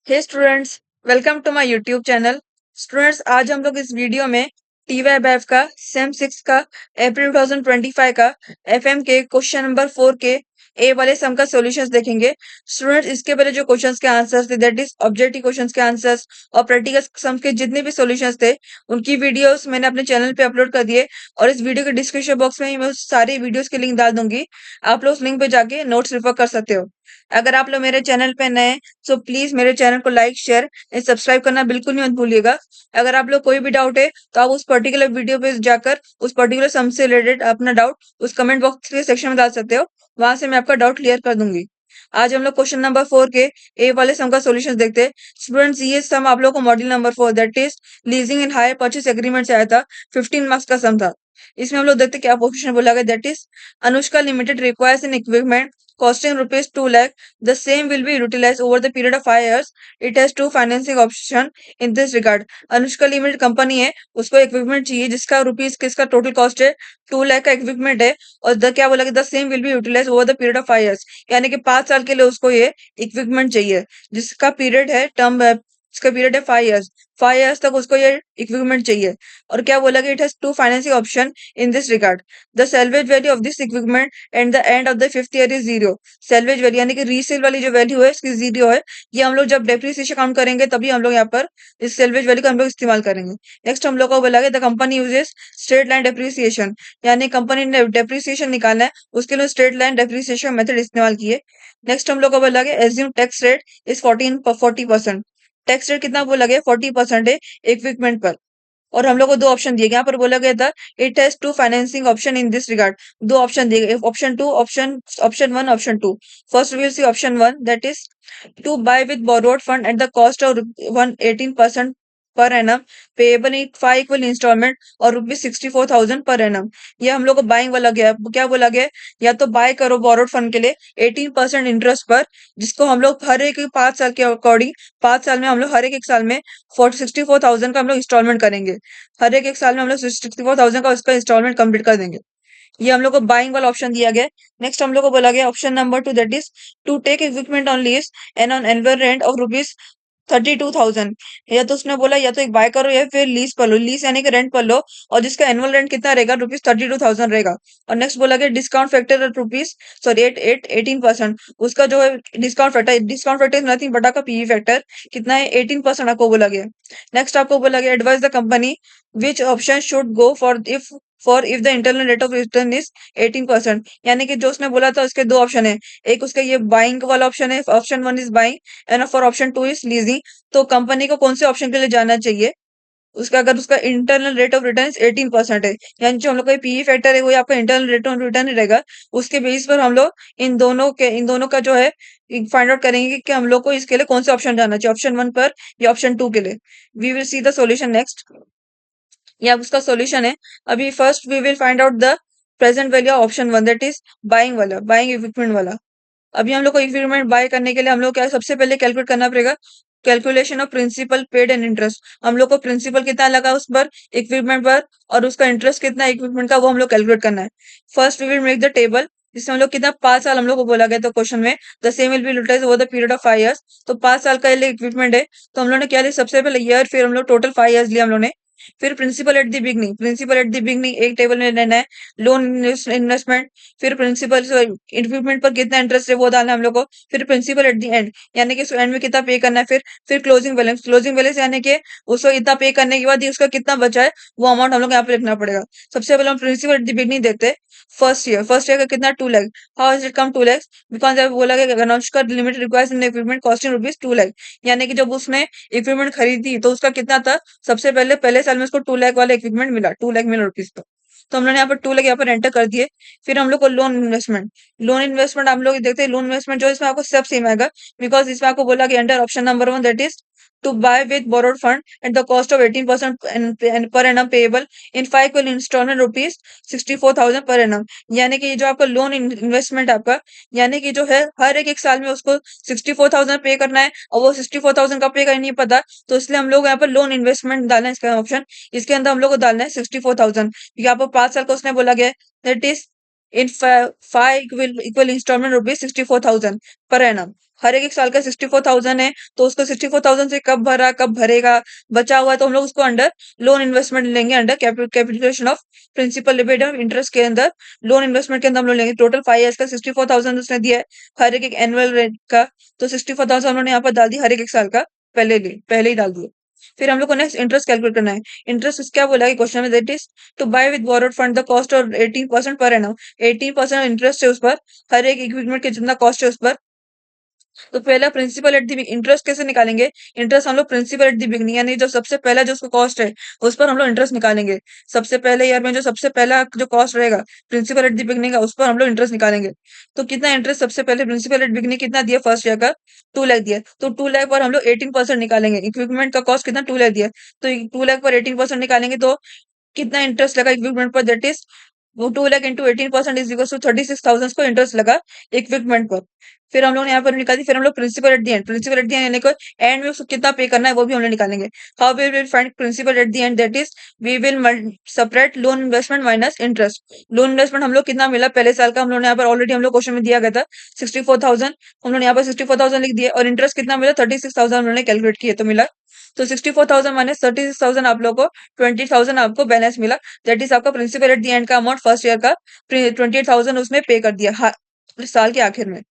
Hey students, welcome to my YouTube channel. Students, आज हम लोग इस वीडियो में टीवाईबैफ का सेम 6 का अप्रैल 2025 का एफएम के क्वेश्चन नंबर 4 के ए वाले सम का सॉल्यूशंस देखेंगे। स्टूडेंट्स, इसके पहले जो क्वेश्चंस के आंसर्स थे, दैट इज ऑब्जेक्टिव क्वेश्चंस के आंसर्स और प्रैक्टिकल सम के जितने भी सॉल्यूशंस थे, उनकी वीडियोस मैंने अपने चैनल पे अपलोड कर दिए और इस वीडियो के डिस्क्रिप्शन बॉक्स में ही मैं उस सारे वीडियोस के लिंक डाल दूंगी। आप लोग उस लिंक पे जाके नोट्स रेफर कर सकते हो। अगर आप लोग मेरे चैनल पे नए हैं, सो प्लीज मेरे चैनल को लाइक शेयर एंड सब्सक्राइब करना बिल्कुल नहीं मत भूलिएगा। अगर आप लोग कोई भी डाउट है तो आप उस पर्टिकुलर वीडियो पे जाकर उस पर्टिकुलर सम से रिलेटेड अपना डाउट उस कमेंट बॉक्स के सेक्शन में डाल सकते हो। वहां से मैं आपका डाउट क्लियर कर दूंगी। आज हम लोग क्वेश्चन नंबर 4 के ए वाले सम का सॉल्यूशन देखते हैं। स्टूडेंट्स, ये सम आप लोग को module number 4 that is leasing in hire purchase agreement से आया था। 15 मार्क्स का सम था। इसमें हम लोग देखते हैं क्या क्वेश्चन बोला गया, that is Anushka limited requires N equipment costing rupees 2 lakh. The same will be utilized over the period of 5 years. It has two financing option in this regard. Anushka limited company है, उसको इक्विपमेंट चाहिए जिसका rupees किसका total cost है 2 लाख का equipment है। और the क्या बोला कि the same will be utilize over the period of 5 years, यानी कि 5 साल के लिए उसको ये इक्विपमेंट चाहिए जिसका पीरियड है टर्म इसका पीरियड है 5 years। 5 years तक उसको ये इक्विपमेंट चाहिए। और क्या बोला कि it has two financing option in this regard. The salvage value of this equipment and the end of the 5th year is zero. Salvage value यानी कि रीसेल वाली जो वैल्यू है इसकी जीरो है। ये हम लोग जब डेप्रिसिएशन काउंट करेंगे तभी हम लोग यहाँ पर इस सेल्वेज वैल्यू का हम लोग इस्तेमाल करेंगे। नेक्स्ट हम लोग को बोला the company uses straight line depreciation, यानी कंपनी ने डेप्रिसिएशन निकालना है, उसके लिए स्ट्रेट लाइन डेप्रिसिएशन मेथड इस्तेमाल किए। नेक्स्ट हम लोग को बोला गया assume tax rate is 40%। Tax rate कितना बोला गया 40% है इक्विपमेंट पर। और हम लोग को दो ऑप्शन दिए गए, यहाँ पर बोला गया था it has two financing option in this regard. दो ऑप्शन दिए गए, option two option option one option two. First will see option one that is to buy with borrowed fund at the cost of 118% per annum payable in 5 equal installment और ₹64,000 per annum. ये हम लोग को buying वाला गया, क्या बोला गया, या तो बाय करो बोरोड फंड के लिए 18% इंटरेस्ट पर, जिसको हम लोग हर एक 5 साल के अकॉर्डिंग 5 साल में हम लोग हर एक साल में 64,000 का हम लोग इंस्टॉलमेंट करेंगे। हर एक साल में हम लोग 64,000 का उसका इंस्टॉलमेंट कंप्लीट कर देंगे। ये हम लोग को बाइंग वाला ऑप्शन दिया गया। नेक्स्ट हम लोग को बोला गया option number 2 that is to take equipment on lease and on annual rent of ₹32,000। या तो उसने बोला या तो एक बाय करो या फिर लीज पर लो, लीज यानी कि रेंट पर लो, और जिसका एनुअल रेंट कितना रहेगा ₹32,000 रहेगा। और नेक्स्ट बोला गया डिस्काउंट फैक्टर रुपीज सॉरी 18%। उसका जो है discount factor is nothing but आपका पीवी फैक्टर कितना है 18% आपको बोला गया। नेक्स्ट आपको बोला गया advice the company which option should go for if the internal rate of return is 18%, यानी कि जो उसने बोला था उसके दो ऑप्शन है। एक उसका ये बाइंग वाला ऑप्शन है, option one is buying and for option two is leasing. तो कंपनी को कौन से ऑप्शन के लिए जाना चाहिए, उसका अगर उसका इंटरनल रेट ऑफ रिटर्न 18% है, यानी जो हम लोग का पीई फैक्टर है वो आपका इंटरनल रेट ऑफ रिटर्न ही रहेगा। उसके बेस पर हम लोग इन दोनों का जो है फाइंड आउट करेंगे कि हम लोग को इसके लिए कौन से ऑप्शन जाना चाहिए, ऑप्शन वन पर या ऑप्शन टू के लिए। We will see the solution next. या उसका सॉल्यूशन है। अभी first we will find out the present value of option one that is buying वाला, बाइंग इक्विपमेंट वाला। अभी हम लोग को इक्विपमेंट बाय करने के लिए हम लोग क्या सबसे पहले कैलकुलेट करना पड़ेगा, calculation of principal paid and interest. हम लोग को प्रिंसिपल कितना लगा उस पर इक्विपमेंट पर और उसका इंटरेस्ट कितना इक्विपमेंट का वो हम लोग कैलकुलेट करना है। First we will make the table जिसमें हम लोग कितना 5 साल हम लोग को बोला गया था क्वेश्चन में, the same will be utilize over the period of 5 years। तो 5 साल का ये इक्विपमेंट है, तो हम लोग ने क्या लिया सबसे पहले ईयर, फिर हम लोग टोटल 5 years लिया हम लोग ने। फिर प्रिंसिपल एट द बिगनिंग एक टेबल में लेना है। लोन इन्वेस्टमेंट, फिर प्रिंसिपल इक्विपमेंट पर कितना इंटरेस्ट है वो डालना है हम लोग को। फिर प्रिंसिपल एट द एंड, यानी कि एंड में कितना पे करना है। फिर क्लोजिंग बैलेंस यानी कि उसको इतना पे करने के बाद ही उसका कितना बचा है वो अमाउंट हम लोग यहाँ पे लिखना पड़ेगा। सबसे पहले हम प्रिंसिपल एट द बिगनिंग देते हैं। फर्स्ट ईयर का कितना 2 lakh. How is it come 2 lakh, because बोला गया अनुष्का लिमिटेड रिक्वायर्स इन इक्विपमेंट कॉस्टिंग ₹2 लाख, यानी कि जब उसने इक्विपमेंट खरीदी तो उसका कितना था, सबसे पहले साल में उसको 2 लाख वाला इक्विपमेंट मिला, 2 लाख मिला रुपीज का। तो हम लोग ने यहाँ पर 2 लाख यहाँ पर एंटर कर दिए। फिर हम लोग को लोन इन्वेस्टमेंट हम लोग देखते हैं। लोन इन्वेस्टमेंट जो है इसमें आपको सब सेम आएगा, बिकॉज इसमें आपको बोला कि under option number one that is to buy with borrowed fund at the cost of 18% per annum payable in 5 equal installment ₹64,000 per annum. यानी कि ये जो आपका लोन इन्वेस्टमेंट आपका, यानी कि जो है हर एक साल में उसको 64,000 पे करना है, और वो 64,000 का पे का नहीं पता, तो इसलिए हम लोग यहाँ पर लोन इन्वेस्टमेंट डालना है इसका ऑप्शन। इसके अंदर हम लोग को डालना है 64,000। यहाँ पर 5 साल का उसने बोला गया है that is in 5 equal installment ₹64,000 per annum. हर एक साल का 64,000 है, तो उसको 64,000 से कब भरा, कब भरेगा, बचा हुआ है तो हम लोग उसको अंडर लोन इन्वेस्टमेंट लेंगे, under capitalization of principal dividend of interest के अंदर, लोन इन्वेस्टमेंट के अंदर हम लोग लेंगे। टोटल 5 इयर्स का 64,000 उसने दिया है, हर एक एनुअल रेट का, तो 64,000 उन्होंने यहाँ पर डाल दी हर एक साल का, पहले ही डाल दिया। फिर हम लोग को नेक्स्ट इंटरेस्ट कैलकुलेट करना है। इंटरेस्ट क्या बोला है क्वेश्चन में, that is to buy with borrowed fund the cost और 18% पर एनम, 18% इंटरेस्ट है उस पर, हर एक इक्विपमेंट के जितना कॉस्ट है उस पर। तो पहला प्रिंसिपल एट द इंटरेस्ट कैसे निकालेंगे, इंटरेस्ट हम लोग प्रिंसिपल एट द बिगनिंग यानी जो सबसे पहला जो उसका कॉस्ट है उस पर हम लोग इंटरेस्ट निकालेंगे। सबसे पहले ईयर में जो सबसे पहला जो कॉस्ट रहेगा प्रिंसिपल एट द बिगनिंग का, उस पर हम लोग इंटरेस्ट निकालेंगे। तो कितना इंटरेस्ट सबसे पहले प्रिंसिपल एट बिगनिंग कितना दिया फर्स्ट ईयर का, 2 लाख दिया, तो 2 लाख पर हम लोग 18% निकालेंगे। इक्विपमेंट का कॉस्ट कितना, 2 लाख दिया, तो 2 लाख पर 18% निकालेंगे तो कितना इंटरेस्ट लगा इक्विपमेंट पर, दैट इज वो 2 lakh into 18% is equal to 36,000 को इंटरेस्ट लगा इक्विपमेंट पर। फिर हम लोग ने यहाँ पर निकाली, फिर हम लोग principal at the end, principal at the end यानी कि एंड में उसको कितना पे करना है वो भी हम लोग निकालेंगे। How we will find principal at the end, that is we will separate loan investment minus interest. Loan investment हम लोग कितना मिला पहले साल का, हम लोग ने यहाँ पर ऑलरेडी हम लोग क्वेश्चन में दिया गया था 64,000, हम लोग ने यहाँ पर 64,000 लिख दिया, और इंटरेस्ट कितना मिला 36,000 हम लोग ने कैलकुलेट किया तो मिला। तो 64,000 माइनस 36,000 आप लोग को 20,000 आपको बैलेंस मिला, दैट इज आपका प्रिंसिपल एट द एंड का अमाउंट फर्स्ट ईयर का 28,000 उसने पे कर दिया साल के आखिर में।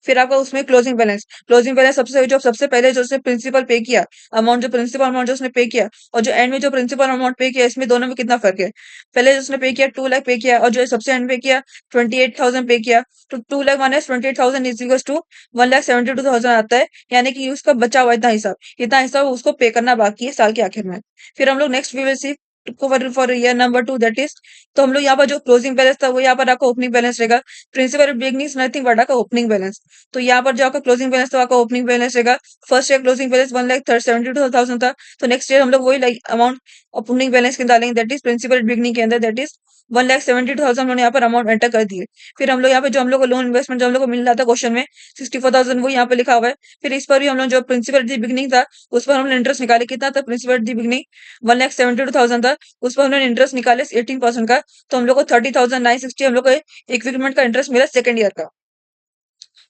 फिर आपका उसमें क्लोजिंग बैलेंस, क्लोजिंग बैलेंस सबसे पहले जो उसने प्रिंसिपल पे किया अमाउंट, जो प्रिंसिपल अमाउंट जो उसने पे किया और जो एंड में जो प्रिंसिपल अमाउंट पे किया, इसमें दोनों में कितना फर्क है। पहले जो उसने पे किया 2 लाख पे किया, और जो सबसे एंड पे किया 28,000 पे किया, तो 2 lakh minus 28,000 is equal to 1,72,000 आता है, यानी कि उसका बचा हुआ इतना हिसाब उसको पे करना बाकी है साल के आखिर में। फिर हम लोग next we will see for year number 2, that is, तो हम लोग यहाँ पर जो क्लोजिंग बैलेंस था वो यहाँ पर आपका ओपनिंग बैलेंस रहेगा। Principal beginning is nothing but आपका ओपनिंग बैलेंस, तो यहाँ पर जो आपका क्लोजिंग बैलेंस था आपका ओपनिंग बैलेंस रहेगा। फर्स्ट ईयर क्लोजिंग बैलेंस 1,72,000 था, तो नेक्स्ट ईयर हम लोग वही अमाउंट ओपनिंग बैलेंस के डालेंगे, दैट इज प्रिंसिपल बिगनिंग के अंदर, दैट इज 1,72,000 हमने यहाँ पर अमाउंट एंटर कर दिए। फिर हम लोग यहाँ पे जो हम लोग को लोन इन्वेस्टमेंट जो हम लोग को मिल रहा था क्वेश्चन में 64,000 वो यहाँ पे लिखा हुआ है। फिर इस पर भी हम लोग जो प्रिंसिपल दी बिगनिंग था उस पर हमने इंटरेस्ट निकाले, कितना था प्रिंसिपल दी बिगनिंग 1,72,000 था, उस पर हमने इंटरेस्ट निकाले 18% का, तो हम लोग को 30,960 हम लोग को इक्विपमेंट का इंटरेस्ट मिला सेकंड ईयर का।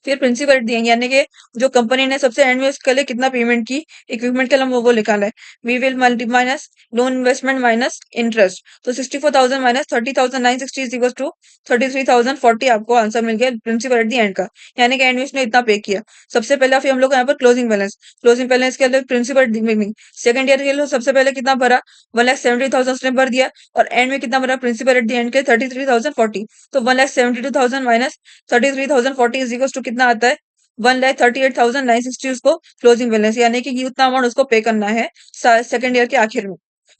फिर प्रिंसिपल दिएंगे, यानी कि जो कंपनी ने सबसे एंड में उसके लिए कितना पेमेंट की इक्विपमेंट के लिए वो निकाला है। We will multi minus loan investment minus interest, तो 64,000 माइनस 30,960 इज इक्वल टू 33,040 आपको आंसर मिल गया प्रिंसिपल एट द एंड का, यानी कि एंड में उसने इतना पे किया सबसे पहले। फिर हम लोग यहाँ पर क्लोजिंग बैलेंस के अंदर प्रिंसिपल सेकंड ईयर के लिए सबसे पहले कितना भरा 1,70,000 उसने भर दिया, और एंड में कितना भरा प्रिंसिपल एट द एंड के 33,040, तो 1,72,000 माइनस 33,040 इज इक्वल टू कितना आता है 1,38,960 उसको क्लोजिंग बैलेंस, यानी कि उतना अमाउंट उसको पे करना है सेकंड ईयर के आखिर में।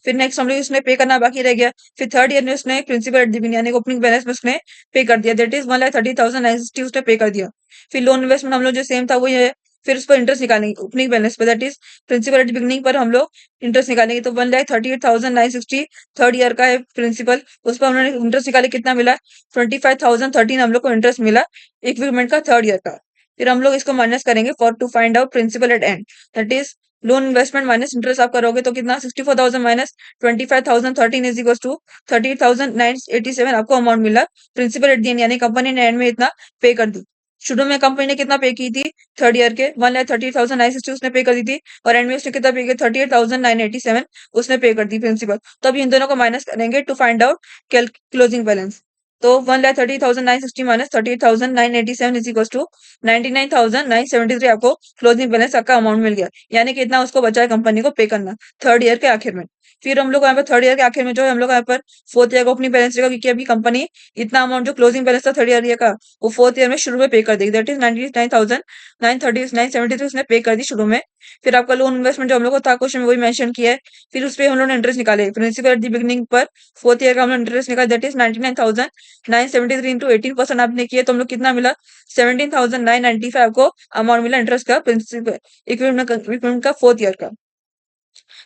फिर नेक्स्ट हम लोग उसने पे करना बाकी रह गया। फिर थर्ड ईयर में उसने प्रिंसिपल यानी ओपनिंग बैलेंस में उसने पे कर दिया, दैट इज 1,30,960 उसने पे कर दिया। फिर लोन इन्वेस्टमेंट हम लोग जो सेम था वही है, फिर उस पर इंटरेस्ट निकालेंगे ओपनिंग बैलेंस पे, that is principal at beginning पर हम लोग इंटरेस्ट निकालेंगे, तो 1,38,960 थर्ड ईयर का है प्रिंसिपल, उस पर हमने इंटरेस्ट निकाले, कितना मिला 25,013 हम लोग को इंटरेस्ट मिला इक्विपमेंट का थर्ड ईयर का। फिर हम लोग इसको माइनस करेंगे for to find out principal at end, that is loan investment minus interest आप करोगे तो कितना 64,000 माइनस 25,013 इज इक्वल टू 38,987 आपको अमाउंट मिला प्रिंसिपल एट द एंड, यानी कंपनी ने एंड में इतना पे कर दी। शुरू में कंपनी ने कितना पे की थी थर्ड ईयर के 1,30,960 उसने पे कर दी थी, और एंड में उसने कितना पे किया 38,987 उसने पे कर दी प्रिंसिपल। तो अब इन दोनों को माइनस करेंगे to find out closing balance, तो 1,30,960 माइनस 38,987 इज इक्वल टू 99,973 आपको क्लोजिंग बैलेंस आपका अमाउंट मिल गया, यानी कि इतना उसको बचा है कंपनी को पे करना थर्ड ईयर के आखिर में। फिर हम लोग यहाँ पर थर्ड ईयर के आखिर में जो है हम लोग यहाँ पर फोर्थ ईयर का ओपनिंग बैलेंस रहेगा, क्योंकि अभी कंपनी इतना अमाउंट जो क्लोजिंग बैलेंस था थर्ड ईयर का वो फोर्थ ईयर में शुरू में पे कर देगी, दैट इज 99,973 उसने पे कर दी शुरू में। फिर आपका लोन इन्वेस्टमेंट जो हम लोग को था क्वेश्चन में वही मेंशन किया है, फिर उस पर हम लोग ने इंटरेस्ट निकाले प्रिंसिपल एट द बिगनिंग पर फोर्थ ईयर का हम लोग इंटरेस्ट निकाला, दैट इज 99,973 इंटू 18% आपने किया, तो हम लोग कितना मिला 17,995 को अमाउंट मिला इंटरेस्ट का प्रिंसिपल इक्विपमेंट का फोर्थ ईयर का।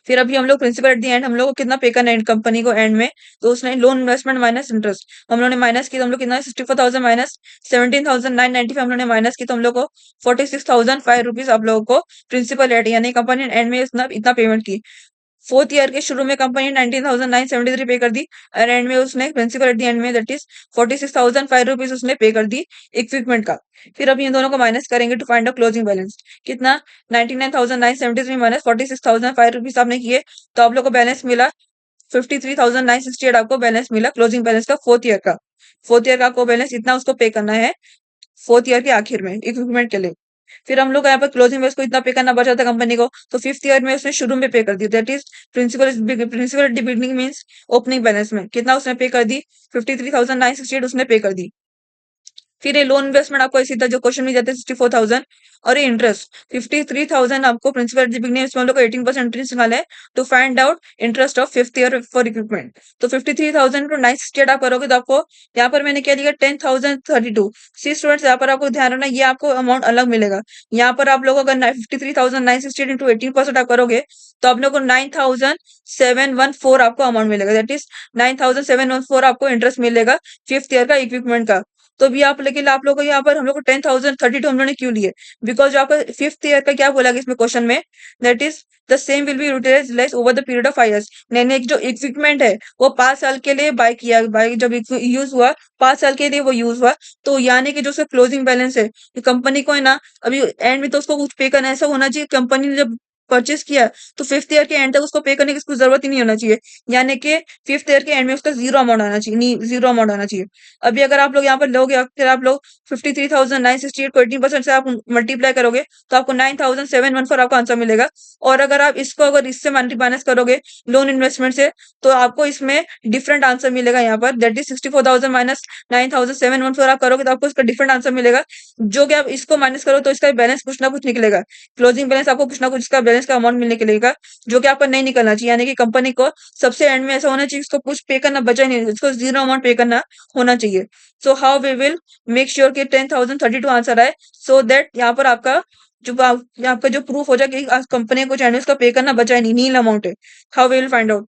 फिर अभी हम लोग प्रिंसिपल एट द एंड हम लोग को कितना पे करना है कंपनी को एंड में, तो उसने लोन इन्वेस्टमेंट माइनस इंटरेस्ट हम लोग ने माइनस की, तो हम लोग कितना 64,000 माइनस 17,995 हम लोग ने माइनस की, तो हम लोग को 46,005 रुपीज आप लोगों को प्रिंसिपल एट यानी कंपनी एंड में इतना इतना पेमेंट की 4th ईयर के शुरू में कंपनी 19,973 पे कर दी और एंड में उसने प्रिंसिपल एट द एंड में दैट इज 46,005 रुपीज उसने पे कर दी इक्विपमेंट का। फिर अब इन दोनों को माइनस करेंगे to find out closing balance. कितना? 99,973 माइनस 46,005 रुपीज आपने किए तो आप लोग को बैलेंस मिला 53,968 आपको बैलेंस मिला क्लोजिंग बैलेंस का 4th ईयर का। 4th ईयर का आपको बैलेंस इतना उसको पे करना है 4th ईयर के आखिर में इक्विपमेंट के लिए। फिर हम लोग यहाँ पर क्लोजिंग में उसको इतना पे करना बचा था कंपनी को, तो 5th ईयर में उसने शुरू में पे कर दी that is principal at the beginning means opening balance में कितना उसने पे कर दी 53,968 उसने पे कर दी। फिर ये लोन इन्वेस्टमेंट आपको सीधा जो क्वेश्चन में जाते हैं 64,000 और ये इंटरेस्ट 53,000 आपको प्रिंसिपल एट द बिगिनिंग इसमें हम लोग को 18% इंटरेस्ट निकाला है to find out interest of 5th year for equipment. तो 53,000 टू 968 आप करोगे तो आपको यहाँ पर मैंने क्या लिखा 10,032। सी स्टूडेंट्स यहाँ पर आपको ध्यान रखना ये आपको अमाउंट अलग मिलेगा। यहाँ पर आप लोग अगर 53,968 इंटू 18% आप करोगे तो आप लोग को 9,714 आपको अमाउंट मिलेगा दैट इज 9,714 आपको इंटरेस्ट मिलेगा 5th ईयर का इक्विपमेंट का। तो भी आप लेकिन आप लोग को यहाँ पर हम लोग को 10,032 हम लोगों ने क्यों लिए? बिकॉज जो आपका 5th ईयर का क्या बोला गया इसमें क्वेश्चन में that is the same will be utilize less over the period of 5 years. मैंने जो इक्विपमेंट है वो 5 साल के लिए बाय किया, बाय जब यूज हुआ 5 साल के लिए वो यूज हुआ, तो यानी कि जो उसका क्लोजिंग बैलेंस है कंपनी को है ना अभी एंड में तो उसको कुछ पे करना ऐसा होना चाहिए कंपनी ने जब परचेस किया तो 5th ईयर के एंड तक उसको पे करने की उसको जरूरत ही नहीं होना चाहिए, यानी कि 5th ईयर के एंड में उसका जीरो अमाउंट आना चाहिए, नहीं जीरो अमाउंट आना चाहिए। अभी अगर आप लोग यहाँ पर लोगे फिर आप लोग 53,968 को 18% से आप मल्टीप्लाई करोगे तो आपको 9,714 आपका आंसर मिलेगा। और अगर आप इसको अगर इससे माइनस करोगे लोन इन्वेस्टमेंट से तो आपको इसमें डिफरेंट आंसर मिलेगा यहाँ पर दैट इज 64,000 माइनस 9,714 आप करोगे तो आपको इसका डिफरेंट आंसर मिलेगा। जो कि आप इसको माइनस करो तो इसका बैलेंस कुछ ना कुछ निकलेगा, क्लोजिंग बैलेंस आपको कुछ ना कुछ इसका बैलेंस का अमाउंट मिलने के लिए जो कि आपको नहीं निकलना चाहिए, यानी कि कंपनी को सबसे एंड में ऐसा होना चाहिए इसको कुछ पे करना बचा ही नहीं, इसको जीरो अमाउंट पे करना होना चाहिए। So how we will make sure कि 10,032 आंसर आए सो दैट यहाँ पर आपका आपका जो प्रूफ हो जाए कि कंपनी को चैनल्स का पे करना बचा ही नहीं, नील अमाउंट है। How will find out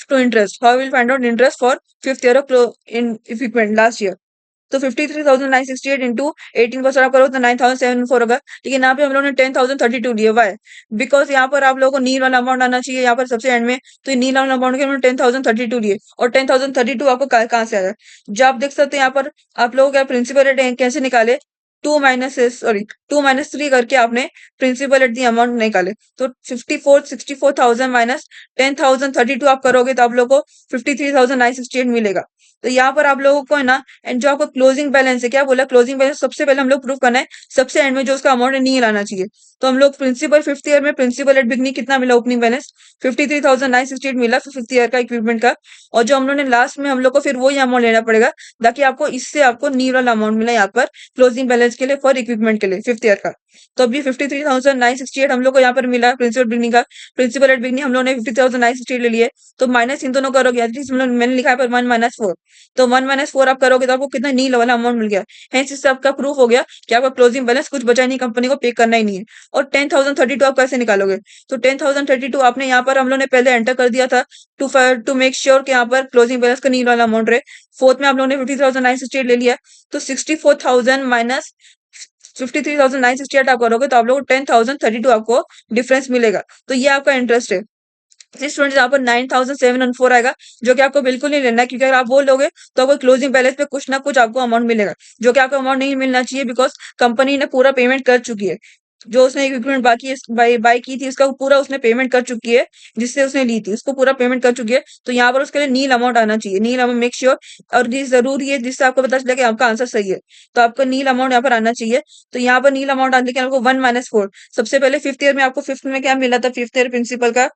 to interest, how will find out interest for 5th year of in equipment last year. तो 53,968 इंटू 18% आप करो तो 9,704 होगा, लेकिन यहाँ पे हम लोगों ने 10,032 लिए। वाई? बिकॉज यहाँ पर आप लोगों को नील वाला अमाउंट आना चाहिए यहाँ पर सबसे एंड में, तो ये नील वाला अमाउंट के हमने 10,032 लिए और 10,032 आपको कहाँ से आया? जो आप देख सकते हैं यहाँ पर आप लोगों का प्रिंसिपल रेट कैसे निकाले 2 - 3 करके आपने प्रिंसिपल एट दी अमाउंट निकाले, तो 64,000 माइनस 10,032 आप करोगे तो आप लोगों को 53,968 मिलेगा। तो यहाँ पर आप लोगों को है ना एंड जो आपका क्लोजिंग बैलेंस है क्या बोला क्लोजिंग बैलेंस सबसे पहले हम लोग प्रूव करना है सबसे एंड में जो उसका अमाउंट है नहीं लाना चाहिए। तो हम लोग प्रिंसिपल 5th ईयर में प्रिंसिपल एट बिगनिंग कितना मिला ओपनिंग बैलेंस 53,968 मिला 5th ईयर का इक्विपमेंट का, और जो हम लोग ने लास्ट में हम लोग को फिर वही अमाउंट लेना पड़ेगा ताकि आपको इससे आपको नी वाला अमाउंट मिला यहाँ पर क्लोजिंग बैलेंस के लिए फॉर इक्विपमेंट के लिए 5th ईयर का। तो अभी 53,968 हम लोग को यहाँ पर मिला प्रिंसिपल बिगनिंग का, प्रिंसिपल एट बिगनिंग हम लोग ने 50,968 ले लिए, तो माइनस इन दोनों करोगे एटलीस्ट मैंने लिखा है पर 1 - 4, तो 1 - 4 आप करोगे तो आपको कितना नील वाला अमाउंट मिल गया। हेंस इससे आपका प्रूफ हो गया कि आपका क्लोजिंग बैलेंस कुछ बचा नहीं, कंपनी को पे करना ही नहीं है। और 10,032 आप कैसे निकालोगे? तो 10,032 आपने यहाँ पर हम लोग ने पहले एंटर कर दिया था टू मेक श्योर कि यहाँ पर क्लोजिंग बैलेंस का नील वाला अमाउंट रहे। फोर्थ में आप लोगों ने 50,968 ले लिया, तो 64,000 माइनस 53,968 आप करोगे तो आप लोग 10,032 आपको डिफरेंस मिलेगा। तो ये आपका इंटरेस्ट है। स्टूडेंट्स यहाँ पर 9,714 आएगा जो कि आपको बिल्कुल नहीं लेना है, क्योंकि अगर आप वो लोगे तो आपको क्लोजिंग बैलेंस पे कुछ ना कुछ आपको अमाउंट मिलेगा जो कि आपको अमाउंट नहीं मिलना चाहिए, बिकॉज कंपनी ने पूरा पेमेंट कर चुकी है। जो उसने इक्विपमेंट बाकी बाई की थी उसका पूरा उसने पेमेंट कर चुकी है, जिससे उसने ली थी उसको पूरा पेमेंट कर चुकी है। तो यहाँ पर उसके लिए नील अमाउंट आना चाहिए, नील अमाउंट मेक श्योर, और ये जरूरी है जिससे आपको पता चले कि आपका आंसर सही है। तो आपका नील अमाउंट यहाँ पर आना चाहिए। तो यहाँ पर नील अमाउंट आने के आपको 1 - 4 सबसे पहले 5th ईयर में आपको 5th में क्या मिला था 5th ईयर प्रिंसिपल का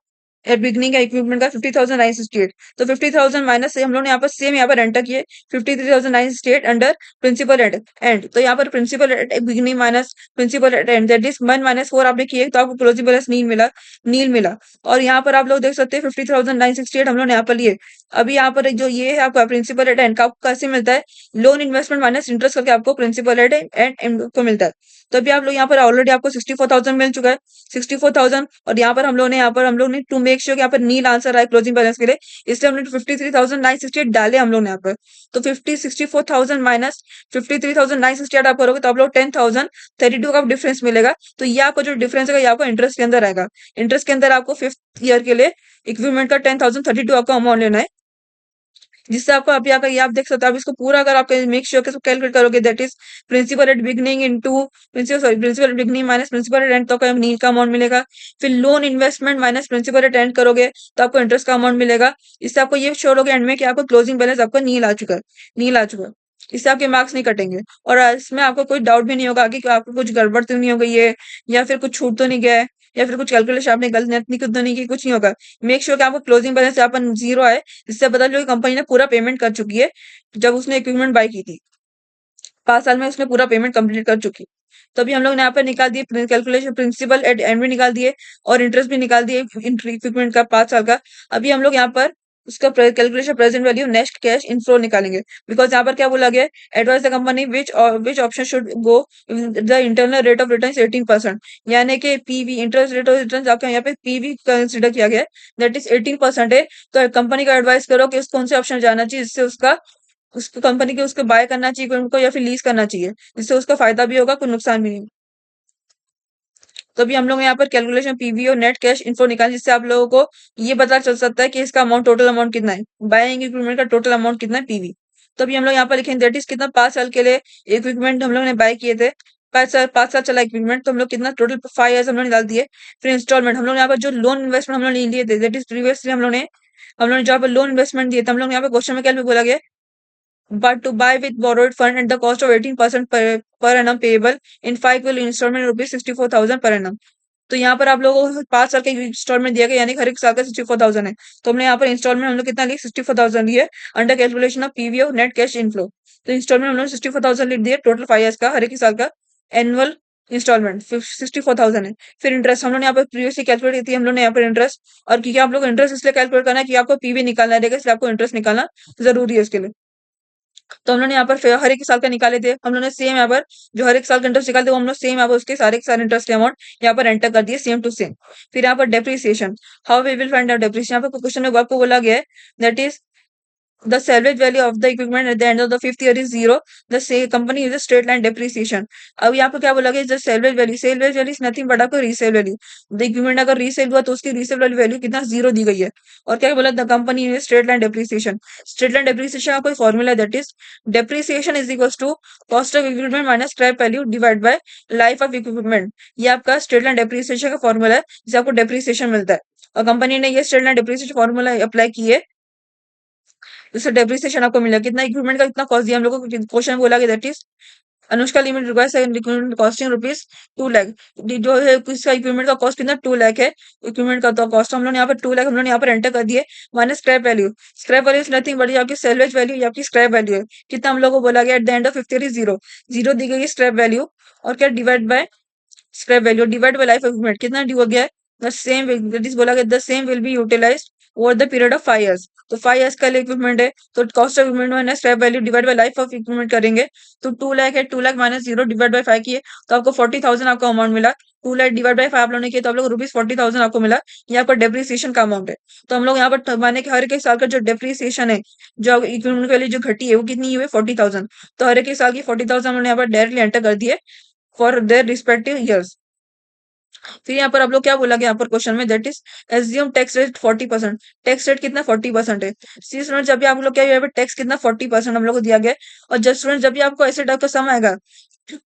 बिगनिंग का इक्विपमेंट का 50,968, तो 50,000 माइनस से हम लोग ने यहाँ पर सेम यहाँ पर एंटर किए 53,968 अंडर प्रिंसिपल एंड तो यहाँ पर principal at beginning minus principal at end that is 1 - 4 आपने किए तो आपको क्लोजिंग बैलेंस नील मिला। और यहाँ पर आप लोग देख सकते हैं 50,968 हम लोग ने यहाँ पर लिए। अभी यहाँ पर जो ये है आपका प्रिंसिपल एट एंड का आपको कैसे मिलता है लोन इन्वेस्टमेंट माइनस इंटरेस्ट करके आपको प्रिंसिपल एट एंड को मिलता है। तो अभी आप लोग यहाँ पर ऑलरेडी आपको 64,000 मिल चुका है 64,000, और यहाँ पर हम लोग ने टू मेक मेक श्योर कि यहाँ पर नील आंसर आए क्लोजिंग बैलेंस के लिए, इसलिए हमने 53,968 डाले हम लोग ने यहाँ पर। तो 64,000 माइनस 53,968 आप करोगे तो आप लोग 10,032 का डिफरेंस मिलेगा। तो ये आपको जो डिफरेंस है ये आपको इंटरेस्ट के अंदर आएगा। इंटरेस्ट के अंदर आपको 5th ईयर के लिए इक्विपमेंट का 10,032 आपका अमाउंट लेना है, जिससे आपको अभी यहाँ पे ये आप देख सकते हो। आप इसको पूरा अगर आप मेक श्योर के कैलकुलेट करोगे, that is principal at beginning into principal at beginning minus principal at end, तो आपको नील का अमाउंट मिलेगा। फिर loan investment minus principal at end करोगे तो आपको इंटरेस्ट का अमाउंट मिलेगा। इससे आपको ये श्योर होगा एंड में कि आपको क्लोजिंग बैलेंस आपका नील आ चुका है, नील आ चुका है। इससे आपके मार्क्स नहीं कटेंगे और इसमें आपको कोई डाउट भी नहीं होगा कि आपको कुछ गड़बड़ तो नहीं हो गई है, या फिर कुछ छूट तो नहीं गया है, या फिर कुछ कैलकुलेशन आपने गलत नहीं तो नहीं की, कुछ नहीं होगा। मेक श्योर कि आपको क्लोजिंग बैलेंस यहाँ पर जीरो आए, इससे पता चलो कि कंपनी ने पूरा पेमेंट कर चुकी है जब उसने इक्विपमेंट बाय की थी। 5 साल में उसने पूरा पेमेंट कंप्लीट कर चुकी। तो अभी हम लोग ने यहाँ पर निकाल दिए कैलकुलेशन, प्रिंसिपल एट एंड भी निकाल दिए और इंटरेस्ट भी निकाल दिए इक्विपमेंट का 5 साल का। अभी हम लोग यहाँ पर उसका calculation present value next cash inflow निकालेंगे, बिकॉज यहाँ पर क्या बोला गया, advise the company which option should go the internal rate of return 18%, यानी कि PV interest rate of return आपका यहाँ पे पीवी कंसिडर किया गया है, दैट इज 18% है। तो कंपनी का एडवाइस करो कि कौन से ऑप्शन जाना चाहिए जिससे उसको कंपनी के उसको बाय करना चाहिए उनको या फिर लीज करना चाहिए, जिससे उसका फायदा भी होगा, कोई नुकसान भी नहीं। तो अभी हम लोग यहाँ पर कैलकुलेशन पीवी और नेट कैश इन्फो निकाल, जिससे आप लोगों को ये पता चल सकता है कि इसका अमाउंट टोटल अमाउंट कितना है, बाइंग इक्विपमेंट का टोटल अमाउंट कितना है पीवी। तो अभी हम लोग यहाँ पर लिखेंगे दैट इज कितना 5 साल के लिए इक्विपमेंट हम लोग ने बाय किए थे, 5 साल चला इक्विपमेंट, तो हम लोग कितना टोटल 5 ईयर्स हम लोग निकाल दिए। फिर इंस्टॉलमेंट हम लोग यहाँ पर जो लोन इन्वेस्टमेंट हम लोग ने लिए थे, दैट इज प्रीवियसली हम लोग ने जहाँ पर लोन इन्वेस्टमेंट दिए थे, हम लोग यहाँ पे क्वेश्चन में क्या बोला गया, but to buy with borrowed fund at the cost of 18% per annum payable in 5 equal installment rupees 64,000 per annum। तो यहाँ पर आप लोगों को 5 साल का इंस्टॉलमेंट दिया गया, यानी हर एक साल का 64,000 है। तो हमने यहाँ पर इंस्टॉलमेंट हम लोग कितना लिए 64,000 लिए अंडर कैलकुलेशन ऑफ पीवी और नेट कैश इनफ्लो। तो इंस्टॉलमेंट हम लोग 64,000 लिख दिए, टोटल 5 ईयर्स का हर एक साल का एनुअल इंस्टॉलमेंट 64,000 है। फिर इंटरेस्ट हम लोग ने यहाँ पर प्रीवियसली कैलकुलेट की थी हम लोग ने यहाँ पर इंटरेस्ट, और क्योंकि आप लोग इंटरेस्ट इसलिए कैलकुलेट करना है कि आपको पीवी निकालना रहेगा, इसलिए आपको इंटरेस्ट निकालना जरूरी है इसके लिए। तो हम लोग ने यहाँ पर हर एक साल का निकाले थे, हम लोग ने सेम यहाँ पर जो हर एक साल का इंटरेस्ट निकालते हैं हम लोग सेम यहाँ पर उसके सारे इंटरेस्ट अमाउंट यहाँ पर एंटर कर दिए सेम टू सेम। फिर यहाँ पर depreciation, how we will find out depreciation, यहाँ पर क्वेश्चन में आपको बोला गया है that is the salvage value of the equipment at the end of the 5th year is zero. The company uses straight line depreciation. अब यहाँ पे क्या बोला गया, salvage value is nothing but आपको resale value। the equipment अगर resale हुआ तो उसकी resale value कितना जीरो दी गई है। और क्या बोला, the company uses straight line depreciation। straight line depreciation का कोई फॉर्मूला है, that is depreciation is equals to cost of equipment minus scrap value divided by life of equipment। ये आपका straight line depreciation का फॉर्मूला है जिससे आपको depreciation मिलता है, और कंपनी ने ये straight line depreciation formula apply की है, इससे डेप्रिसिएशन आपको मिला। कितना इक्विपमेंट का इतना कॉस्ट दिया हम लोग को, क्वेश्चन बोला गया that is Anushka limit requires equipment costing rupees 2 lakh. जो है इसका इक्विपमेंट का कॉस्ट कितना 2 लाख है, इक्विपमेंट का तो कॉस्ट हम लोग यहाँ पर 2 लाख हम लोग यहाँ पर एंटर कर दिए, minus scrap value is nothing but आपकी सेल्वेज वैल्यू या आपकी स्क्रैप वैल्यू है। कितना हम लोग को बोला गया at the end of 5th year is zero, zero दी गई स्क्रैप वैल्यू, और क्या divide by scrap value divide by life of equipment कितना ड्यू हो गया है, द सेम दैट इज बोला गया the same will be utilised over the period of 5 years. तो 5 इयर्स का इक्विपमेंट है तो cost of equipment minus scrap value divide by life of equipment करेंगे, तो 2 लाख है, 2 lakh minus zero divide by 5 किए तो आपको 40,000 आपका अमाउंट मिला। 2 लाख डिवाइड बाय 5 आप लोगों ने किया तो आप लोग रुपीज 40,000 आपको मिला, ये आपका डेप्रिसिएशन का अमाउंट है। तो हम लोग यहाँ पर माने कि हर एक साल का जो डेप्रिसिएशन है, जो इक्विपमेंट के लिए जो घटी है वो कितनी हुई 40,000, तो हर एक साल की 40,000 हम लोग यहाँ पर डायरेक्टली एंटर कर दिए फॉर देयर रिस्पेक्टिव ईयर्स। फिर यहाँ पर आप लोग क्या बोला गया यहाँ पर क्वेश्चन में, that is assume tax rate 40%। Tax rate कितना 40% है। सी स्टूडेंट जब भी आप लोग क्या यहाँ पर टैक्स कितना 40% हम लोग को दिया गया है, और जब स्टूडेंट जब भी आपको ऐसे टाइप का सम आएगा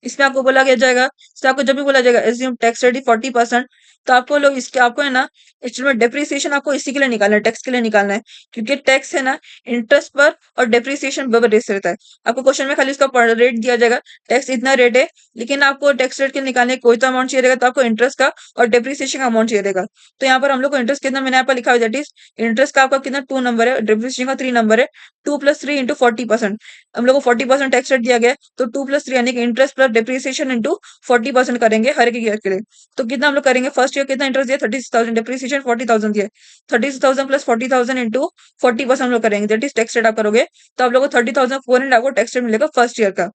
इसमें आपको बोला गया जाएगा, इसमें आपको जब भी बोला जाएगा एज्यूम टैक्स रेट 40%, तो आपको लोग इसके आपको है ना इसमें डेप्रिसिएशन आपको इसी के लिए निकालना है, टैक्स के लिए निकालना है, क्योंकि टैक्स है ना इंटरेस्ट पर और डेप्रिसिएशन बराबर रेट से रहता है। आपको क्वेश्चन में खाली इसका रेट दिया जाएगा, टैक्स इतना रेट है, लेकिन आपको टैक्स रेट के निकालने कोई तो अमाउंट चाहिए रहेगा, तो आपको इंटरेस्ट का और डेप्रिसिएशन का अमाउंट चाहिए रहेगा। तो यहाँ पर हम लोग को इंटरेस्ट कितना मैंने यहाँ पर लिखा हुआ दैट इज इंटरेस्ट का आपका कितना 2 नंबर है, डेप्रिसिएशन का 3 नंबर है, 2 + 3 × 40%। हम लोग को 40% टैक्स रेट दिया गया है, तो 2 + 3 यानी कि इंटरेस्ट प्लस डेप्रिसिएशन इंटू 40% करेंगे हर एक ईयर के लिए। तो कितना हम लोग करेंगे, फर्स्ट ईयर कितना इंटरेस्ट दिया 36,000, डेप्रिसिएशन 40,000 दिया, 36,000 + 40,000 इंटू 40% हम लोग करेंगे, दैट इज टैक्स रेट आप करोगे तो आप लोग को 30,400 आपको टैक्स रेट मिलेगा फर्स्ट ईयर का।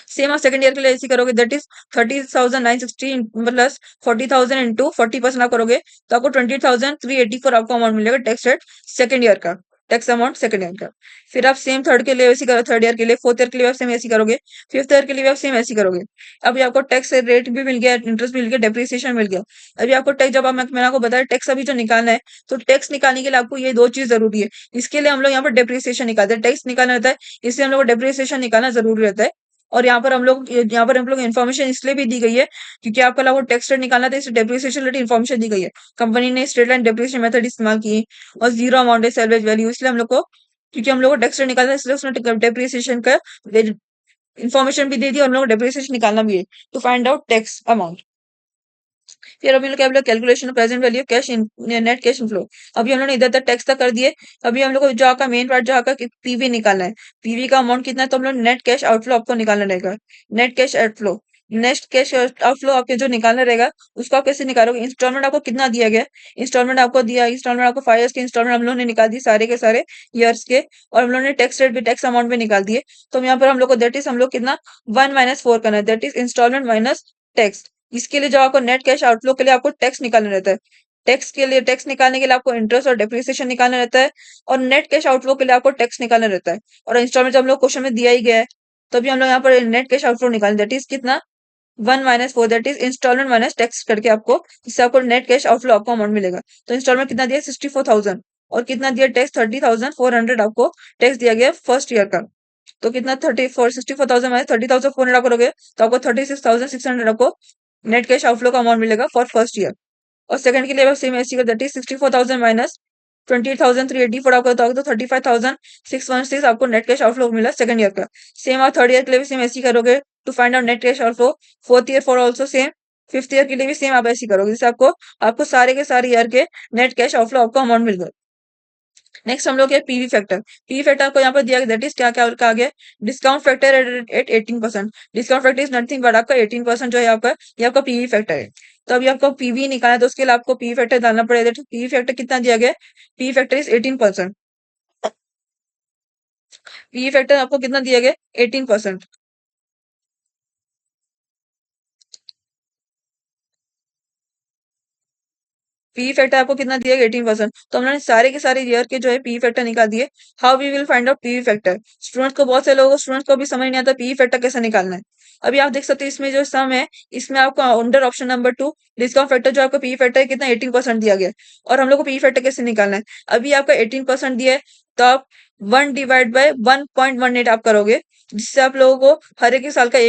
सेम आप सेकंड ईयर के लिए ऐसे करोगे, दैट इज 30,960 प्लस 40,000 इंटू 40% आप करोगे तो आपको 20,384 आपको अमाउंट मिलेगा टैक्स रेट सेकंड ईयर का, टैक्स अमाउंट सेकंड ईयर का। फिर आप सेम थर्ड के लिए वैसे करो, थर्ड ईयर के लिए, फोर्थ ईयर के लिए आप सेम ऐसी करोगे, फिफ्थ ईयर के लिए भी आप सेम ऐसी करोगे। अभी आपको टैक्स रेट भी मिल गया, इंटरेस्ट भी मिल गया, डेप्रिसिएशन मिल गया। अभी आपको टैक्स, जब मैंने आपको बताया टैक्स अभी जो निकालना है, तो टैक्स निकालने के लिए आपको ये दो चीज जरूरी है। इसके लिए हम लोग यहाँ पर डेप्रिसिएशन निकालते हैं, टैक्स निकालना रहता है, इसलिए हम लोग को डेप्रिसिएशन निकालना जरूरी रहता है। और यहाँ पर हम लोग इन्फॉर्मेशन इसलिए भी दी गई है क्योंकि आपका लागू टैक्स रेट निकालना था, इस डेप्रिसिएशन रिलेटेड इन्फॉर्मेशन दी गई है। कंपनी ने स्ट्रेट लाइन डेप्रिसिएशन मेथड इस्तेमाल की है और जीरो अमाउंट है सैलवेज वैल्यू, इसलिए हम लोग को, क्योंकि हम लोग को टैक्स रेट निकालना है, इसलिए उसने डेप्रिसिएशन का इन्फॉर्मेशन भी दे दी और हम लोग को डेप्रिसिएशन निकालना भी है to find out tax amount. फिर अभी हम लोग क्या बोला, calculation of present value cash in net cash inflow. अभी हम लोग ने इधर तक टैक्स तक कर दिए। अभी हम लोग को जो आपका मेन पार्ट, जो आपका पीवी निकालना है, पीवी का अमाउंट कितना है, तो हम लोग नेट कैश आउटफ्लो आपको निकालना रहेगा। Net cash outflow, next cash outflow आपके जो निकालना रहेगा, उसको आप कैसे निकालोगे, इंस्टॉलमेंट आपको कितना दिया गया, इंस्टॉलमेंट आपको दिया, इंस्टॉलमेंट आपको 5 ईयर्स के इंस्टॉलमेंट हम लोग ने निकाल दी सारे के सारे ईयर्स के, और हम लोग ने टैक्स रेट भी, टैक्स अमाउंट भी निकाल दिए। तो यहाँ पर हम लोग को दैट इज हम लोग कितना 1 - 4 करना है, that is installment minus tax. इसके लिए जो आपको नेट कैश आउटफ्लो के लिए आपको टैक्स निकालना रहता है, टैक्स के लिए, टैक्स निकालने के लिए आपको इंटरेस्ट और डेप्रिसिएशन निकालना रहता है, और नेट कैश आउटफ्लो के लिए आपको टैक्स निकालना रहता है। और इंस्टॉलमेंट जब हम लोग क्वेश्चन में दिया ही गया है, तो अभी हम लोग यहाँ पर नेट कैश आउटफ्लो निकालें, दैट इज कितना 1 - 4, that is installment minus tax करके आपको, इससे आपको नेट कैश आउटफ्लो आपको अमाउंट मिलेगा। तो इंस्टॉलमेंट कितना दिया, 64,000, और कितना दिया टैक्स, 30,400 आपको टैक्स दिया गया फर्स्ट ईयर का। तो कितना 64,000 माइनस 30,400 करोगे तो आपको 36,600 आपको नेट कैश आउटफ्लो का अमाउंट मिलेगा फॉर फर्स्ट ईयर। और सेकंड के लिए सेम ऐसी दैट इज 64,000 माइनस 20,384 आपको तो 35,616 आपको नेट कैश आउटफ्लो मिला सेकंड ईयर का। सेम आप थर्ड ईयर के लिए भी सेम ऐसी करोगे to find out net cash outflow. Fourth year for also same, fifth year के लिए भी सेम आप ऐसी करोगे, जिससे आपको आपको सारे के सारे ईयर के नेट कैश आउटफ्लो आपको अमाउंट मिल गए। नेक्स्ट हम लोग है पीवी फैक्टर। पीवी फैक्टर आपको यहाँ पर दिया गया, दैट इज क्या क्या कहा गया, discount factor at 18%। Discount factor is nothing but आपका 18% जो है आपका, ये आपका पीवी फैक्टर है। तो अभी आपको पीवी निकालना है, तो उसके लिए आपको पीवी फैक्टर डालना पड़ेगा। तो पीवी फैक्टर कितना दिया गया, PV factor is 18%। PV factor आपको कितना दिया गया, 18%। पी फैक्टर आपको कितना दिया, 18%। तो हमने सारे के सारे ईयर के जो है पी फैक्टर निकाल दिए। How we will find out P factor, students को, बहुत से लोगों स्टूडेंट्स को भी समझ नहीं आता पी फैक्टर कैसे निकालना है। अभी आप देख सकते हैं इसमें जो सम है, इसमें आपको under option number 2 discount factor, जो आपका पी फैक्टर है कितना 18% दिया गया है। और हम लोग को पी फैक्टर कैसे निकालना है, अभी आपका 18% दिया है, तो आप 1/1.18 आप करोगे, जिससे आप लोगों को हर एक साल का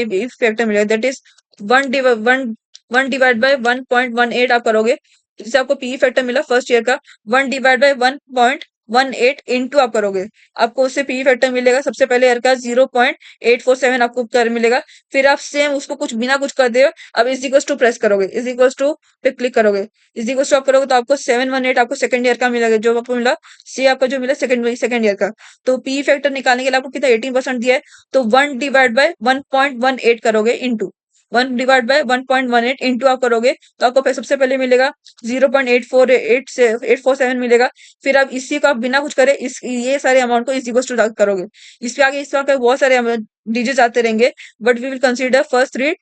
फैक्टर मिलेगा, दैट इज 1/1.18 आप करोगे, जिससे आपको पीई फैक्टर मिला फर्स्ट ईयर का 1/1.18 इंटू आप करोगे, आपको उससे पीई फैक्टर मिलेगा सबसे पहले ईयर का 0.847 आपको कर मिलेगा। फिर आप सेम उसको कुछ बिना कुछ कर दे, अब इज इक्वल्स टू प्रेस करोगे, इज इक्वल्स टू पे क्लिक करोगे, इज इक्वल्स टू आप करोगे तो आपको 718 आपको सेकंड ईयर का मिलेगा, जो आपको मिला सी आपका जो मिला सेकंड सेकंड ईयर का। तो पीई फैक्टर निकालने के लिए आपको कितना 18% दिया है, तो 1/1.18 करोगे इंटू 1/1.18 इंटू आप करोगे, तो आपको सबसे पहले मिलेगा 0.848 से 847 मिलेगा। फिर आप इसी का बिना कुछ करे इस ये सारे अमाउंट को इस इक्वल्स टू करोगे। इसके आगे इस तरह के बहुत सारे डिजिट्स आते रहेंगे, but we will consider first 3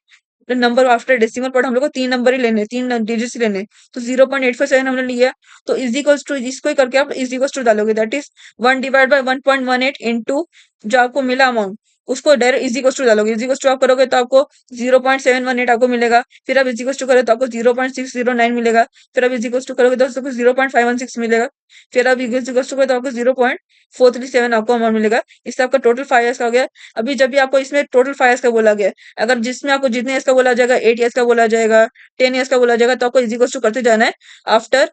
number after decimal, but हम लोग को 3 नंबर ही लेने, 3 डिजिट्स ही लेने। तो 0.847 हमने लिया, तो इज इक्वल्स टू इसको ही करके आप इज इक्वल्स टू डालोगे, दैट इज 1/1.18 इंटू जो आपको मिला अमाउंट, उसको डायरेक्ट इज इक्वल्स टू डालोगे, इज इक्वल्स टू आप करोगे तो आपको 0.718 आपको मिलेगा। फिर आप इज इक्वल्स टू करोगे तो आपको 0.609 मिलेगा। फिर आप इज इक्वल्स टू करोगे तो आपको 0.516 मिलेगा। फिर आप इज इक्वल्स टू करोगे तो आपको 0.437 आपको अमाउंट मिलेगा। इससे आपका टोटल 5 ईयर्स का हो गया। अभी जब भी आपको इसमें टोटल 5 ईयर्स का बोला गया है, अगर जिसमें आपको जितने ईयर्स का बोला जाएगा, 8 ईयर्स का बोला जाएगा, 10 ईयर्स का बोला जाएगा, तो आपको इज इक्वल्स टू करते जाना है। After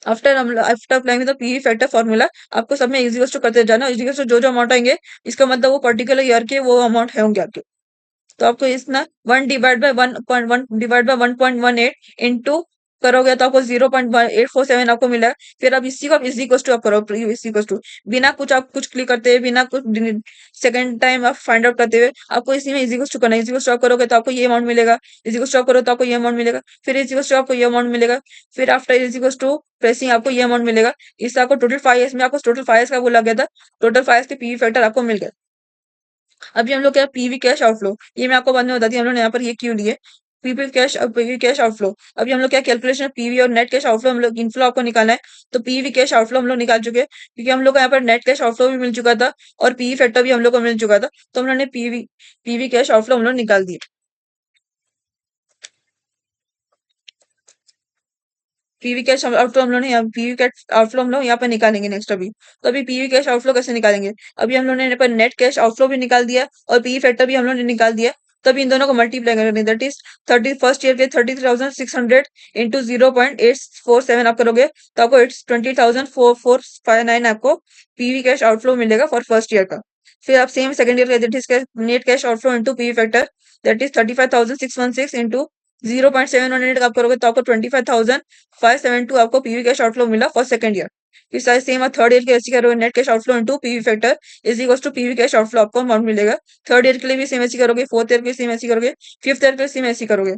after applying the PV factor formula, आपको सब में इज इक्वल्स टू करते जाना, इज इक्वल्स टू जो जो अमाउंट आएंगे, इसका मतलब वो पर्टिकुलर ईयर के वो अमाउंट होंगे आपके। तो आपको इसना 1/1.18 इंटू करोगे तो आपको 0.847 आपको मिला। फिर अब इसी को आप इज इक्वल्स टू आप करो, इज इक्वल्स टू बिना कुछ आप कुछ क्लिक करते हुए, बिना कुछ सेकंड टाइम आप फाइंड आउट करते हुए, आपको इसी में इज इक्वल्स टू करना है। इज इक्वल्स टू आप करोगे तो आपको ये अमाउंट मिलेगा, इज इक्वल्स टू आप करो तो आपको ये अमाउंट मिलेगा, फिर इज इक्वल्स टू आपको ये अमाउंट मिलेगा, फिर after is equals to pressing आपको ये अमाउंट मिलेगा। इससे आपको टोटल 5 ईयर्स में आपको टोटल 5 ईयर्स का बोला गया था, टोटल 5 ईयर्स के पीवी फैक्टर आपको मिल गया। अभी हम लोग क्या पीवी कैश आउटफ्लो, ये मैं आपको बाद में बताती हूँ हम लोग ने यहाँ पर ये क्यों लिए। पीवी कैश आउटफ्लो, अभी हम लोग क्या कैलकुलेशन पीवी और नेट कैश आउटफ्लो, हम लोग इनफ्लो आपको निकालना है। तो पीवी कैश आउटफ्लो हम लोग निकाल चुके हैं, क्योंकि हम लोग को यहाँ पर नेट कैश आउटफ्लो भी मिल चुका था और पीवी फैक्टर भी हम लोग को मिल चुका था, तो हम लोग ने पीवी पीवी कैश आउटफ्लो हम लोग निकाल दिए। पीवी कैश आउटफ्लो हम लोग ने यहाँ पीवी कैश आउटफ्लो हम लोग यहाँ पर निकालेंगे नेक्स्ट अभी। तो अभी पीवी कैश आउटफ्लो कैसे निकालेंगे, अभी हम लोग ने यहाँ पर नेट कैश आउटफ्लो भी निकाल दिया और पीवी फैक्टर भी हम लोग ने निकाल दिया। तभी इन दोनों को मल्टीप्लाई करेंगे, दैट इज 31st ईयर के 33,600 इंटू 0.847 आप करोगे तो आपको इट्स 20,459 आपको पीवी कैश आउटफ्लो मिलेगा फॉर फर्स्ट ईयर का। फिर आप सेम सेकंड ईयर का that is net cash outflow into PV factor, that is 35,616 into 0.718 आप करोगे तो आपको 25,572 आपको पीवी कैश आउटफ्लो मिला फॉर सेकंड ईयर। फिर साइज सेम है थर्ड ईयर के ऐसे करोगे, net cash outflow into PV factor is equal to PV cash outflow आपको अमाउंट मिलेगा। थर्ड ईयर के लिए भी सेम ऐसी करोगे, फोर्थ ईयर के लिए सेम ऐसी करोगे, फिफ्थ ईयर के लिए सेम ऐसी करोगे।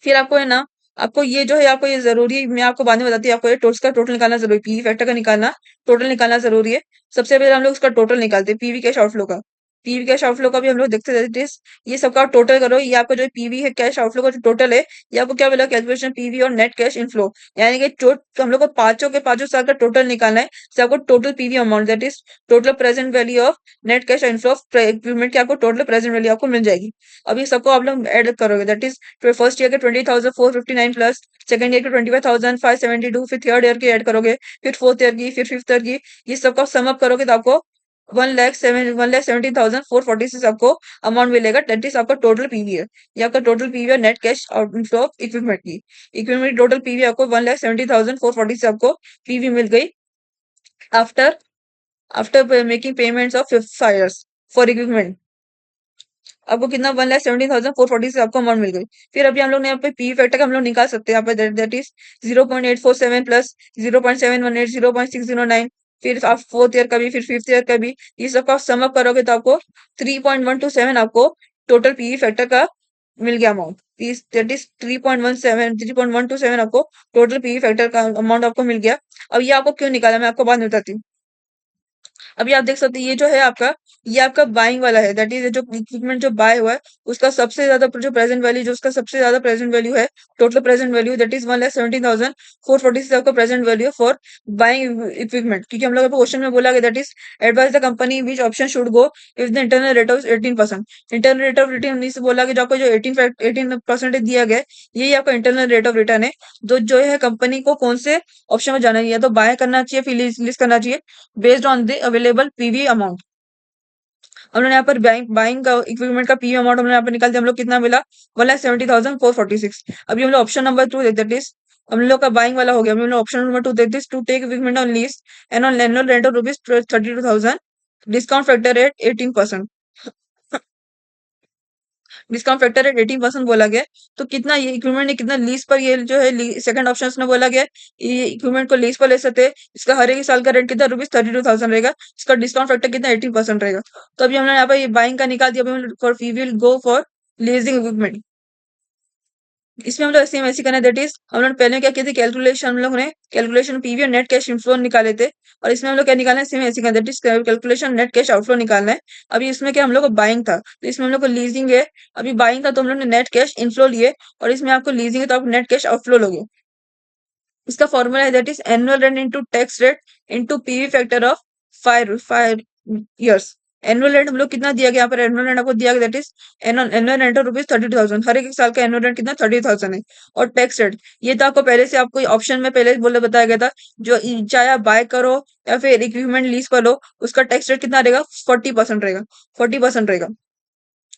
फिर आपको है ना, आपको ये जो है आपको ये जरूरी, मैं आपको बाद में बताती हूँ, आपको ये टोटल का टोटल निकालना जरूरी, पीवी फैक्टर का निकालना, टोटल निकालना जरूरी है। सबसे पहले हम लोग उसका टोटल निकालते हैं पीवी कैश आउटफ्लो का। पीवी कैश आउटफ्लो का भी हम लोग देखते रहते, ये सबका टोटल करो, ये आपका जो पीवी है कैश आउटफ्लो का जो टोटल है, ये आपको क्या मिला कैलकुलेशन पीवी और नेट कैश इनफ्लो, यानी कि हम लोग को पांचों के पांचों साल का टोटल निकालना है। तो आपको total PV amount that is total present value of net cash inflow of equipment की आपको टोटल प्रेजेंट वैल्यू आपको मिल जाएगी। अभी सबको आप लोग ऐड करोगे, दैट इज फर्स्ट ईयर के 20,459 प्लस सेकंड ईयर के 25,572, फिर थर्ड ईयर की ऐड करोगे, फिर फोर्थ ईयर की, फिर फिफ्थ ईयर की, ये सबका सम अप करोगे तो आपको 1,17,446 आपको अमाउंट मिलेगा, दैट इज आपका टोटल पीवी है। ये आपका टोटल पीवी है net cash outflow of equipment की। इक्विपमेंट की टोटल पीवी आपको 1,70,446 आपको पीवी मिल गई after after making payments of 5 years for equipment. आपको कितना 1,70,440 से आपको अमाउंट मिल गई। फिर अभी हम लोग ने यहाँ पे पी फैक्टर का हम लोग निकाल सकते हैं, यहाँ पे दैट इज 0.847 प्लस 0.718, 0.609, फिर आप फोर्थ ईयर का भी, फिर फिफ्थ ईयर का भी, ये सब का सम अप करोगे तो आपको 3.127 आपको टोटल पी फैक्टर का मिल गया अमाउंट। दैट इज 3.17 आपको टोटल पी फैक्टर का अमाउंट आपको मिल गया। अब ये आपको क्यों निकाला मैं आपको बाद में बताती हूँ। अभी आप देख सकते हैं ये जो है आपका, ये आपका बाइंग वाला है, दैट इज जो इक्विपमेंट जो बाय हुआ है उसका सबसे ज्यादा जो प्रेजेंट वैल्यू, जो उसका सबसे ज्यादा प्रेजेंट वैल्यू है, total present value that is 1,17,446 आपका present value for buying equipment. क्योंकि हम लोग क्वेश्चन में बोला गया that is advise the company which option should go if the internal rate of 18%। Internal rate of return से बोला गया, जो आपको जो 18% दिया गया है, यही आपका इंटरनल रेट ऑफ रिटर्न है। जो है कंपनी को कौन से ऑप्शन में जाना है, या तो बाय करना चाहिए फिर लिस्ट करना चाहिए based on the available PV amount. हम लोग यहाँ पर बाइंग का इक्विपमेंट का पीवी अमाउंट हम लोग यहाँ पर निकाल दिया, हम लोग कितना मिला 1,70,446। अभी हम लोग ऑप्शन नंबर 2 देख दैट इज हम लोग का बाइंग वाला हो गया। हम लोग ऑप्शन नंबर 2 देख this to take equipment on lease and on annual rent of rupees 32,000, discount factor at 18%। Discount factor at 18% बोला गया। तो कितना ये इक्विपमेंट ने कितना लीज पर, ये जो है सेकंड ऑप्शन में बोला गया ये इक्विपमेंट को लीज पर ले सकते हैं। इसका हर एक साल का रेट कितना रुपीज 32,000 रहेगा, इसका डिस्काउंट फैक्टर कितना 18% रहेगा। तो अभी हमने यहाँ पर ये बाइंग का निकाल दिया। For we will go for leasing equipment. इसमें हम लोग सेम ऐसे करना है, दैट इज हम लोग पहले क्या किए थे कैलकुलेशन, हम लोग ने कैलकुलेशन पीवी और नेट कैश इनफ्लो निकाले थे, और इसमें हम लोग क्या निकालना है सेम ऐसे करना है, that is calculation net cash outflow निकालना है। अभी इसमें क्या हम लोग को बाइंग था तो इसमें हम लोग को लीजिंग है। अभी बाइंग था तो हम लोग ने नेट कैश इनफ्लो लिए, और इसमें आपको लीजिंग है तो आप नेट कैश आउटफ्लो लोगे। इसका फॉर्मूला है that is annual rent into tax rate into PV factor of 5 years। Annual rent हम लोग कितना दिया गया यहाँ पर, एनुअल रेंट आपको दिया गया that is annual rent of rupees 32,000, हर एक साल का एनुअल रेंट कितना 30,000 है। और टैक्स रेट ये तो आपको पहले से आपको ऑप्शन में पहले बोले बताया गया था, जो चाहे आप बाय करो या फिर इक्विपमेंट लीज पर लो, उसका टैक्स रेट कितना रहेगा 40% रहेगा, 40% रहेगा।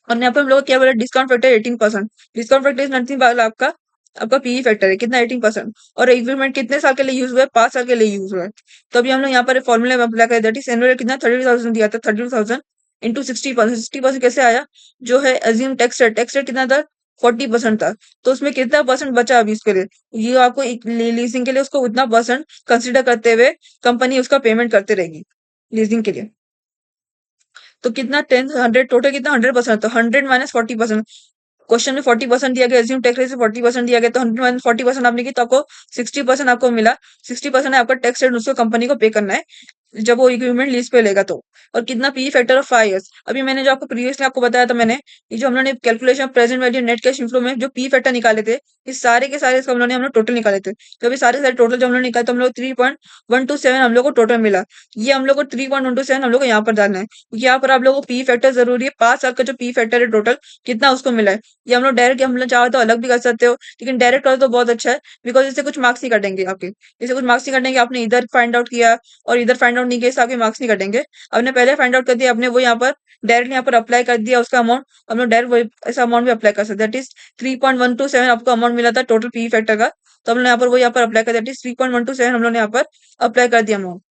और यहाँ पे हम लोग क्या बोला discount factor 18%। Discount factor is nothing but आपका आपका पीई फैक्टर है कितना 18%। और इक्विपमेंट कितने साल के लिए यूज हुआ है, 5 साल के लिए यूज हुआ है। तो अभी हम लोग यहाँ पर फॉर्मूले में अप्लाई करें, दैट इज एनुअल कितना 30,000 दिया था, 30,000 इंटू 60%। 60% कैसे आया, जो है अज्यूम टैक्स रेट कितना था 40% था। तो उसमें कितना परसेंट बचा अभी इसके लिए, ये आपको लीजिंग के लिए उसको उतना परसेंट कंसिडर करते हुए कंपनी उसका पेमेंट करते रहेगी लीजिंग के लिए। तो कितना 100 टोटल कितना 100%, तो 100 माइनस 40%। क्वेश्चन में 40% दिया गया, एज्यूम टैक्स रेट से 40% दिया गया, तो 100 माइनस 40% आपने की तो आपको 60% आपको मिला। 60% आपका टैक्स रेट उसको कंपनी को पे करना है। जब वो इक्विपमेंट लीज पे लेगा तो। और कितना पी फैक्टर ऑफ 5 इयर्स। अभी मैंने जो आपको प्रीवियसली आपको बताया था मैंने, ये जो हम लोगों ने calculation present value net cash inflow में जो पी फैक्टर निकाले थे, ये सारे के सारे इसको हम लोग टोटल निकाले थे। तो अभी सारे के सारे टोटल जब हम लोग निकाले तो हम लोग 3.127 हम लोग को टोटल मिला। ये हम लोग को 3.127 हम लोग को यहाँ पर डालना है, क्योंकि यहाँ पर आप लोगों को पी फैक्टर जरूरी है। 5 साल का जो पी फैक्टर है टोटल कितना उसको मिला है, ये हम लोग डायरेक्ट हम लोग चाहो तो अलग भी कर सकते हो, लेकिन डायरेक्ट करो तो बहुत अच्छा है, बिकॉज इससे कुछ मार्क्स ही कटेंगे आपके। इससे कुछ मार्क्स ही कटेंगे, आपने इधर फाइंड आउट किया और इधर फाइंड आउट नहीं किया, इससे आपके मार्क्स नहीं कटेंगे। आपने पहले फाइंड आउट कर दिया, आपने वो यहाँ पर डायरेक्ट यहाँ पर अप्लाई कर दिया उसका अमाउंट, हम लोग डायरेक्ट वही ऐसा अमाउंट भी अप्लाई कर सकते हैं। दैट इज 3.127 आपको अमाउंट मिला था टोटल पी फैक्टर का, तो हमने यहाँ पर वो यहाँ पर अप्लाई कर, दैट इज 3.127 हम लोग ने यहाँ पर अप्लाई कर दिया अमाउंट।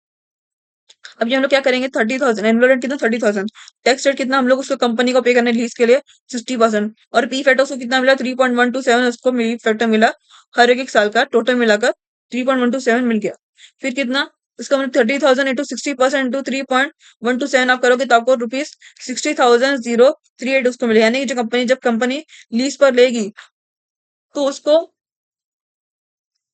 अब ये हम लोग क्या करेंगे, 30,000 एनरोलमेंट कितना, 30,000। टैक्स रेट कितना हम लोग उसको कंपनी को पे करने लीज के लिए, 60%। और पी फैक्टर उसको कितना मिला, 3.127 उसको पी फैक्टर मिला हर एक साल का टोटल मिलाकर 3.127 मिल गया। फिर कितना, इसका मतलब 30,000 इंटू 60% इंटू 3.127 आप करोगे तो आपको रुपीज 60,038 उसको मिले। यानी कि जो कंपनी जब कंपनी लीज पर लेगी तो उसको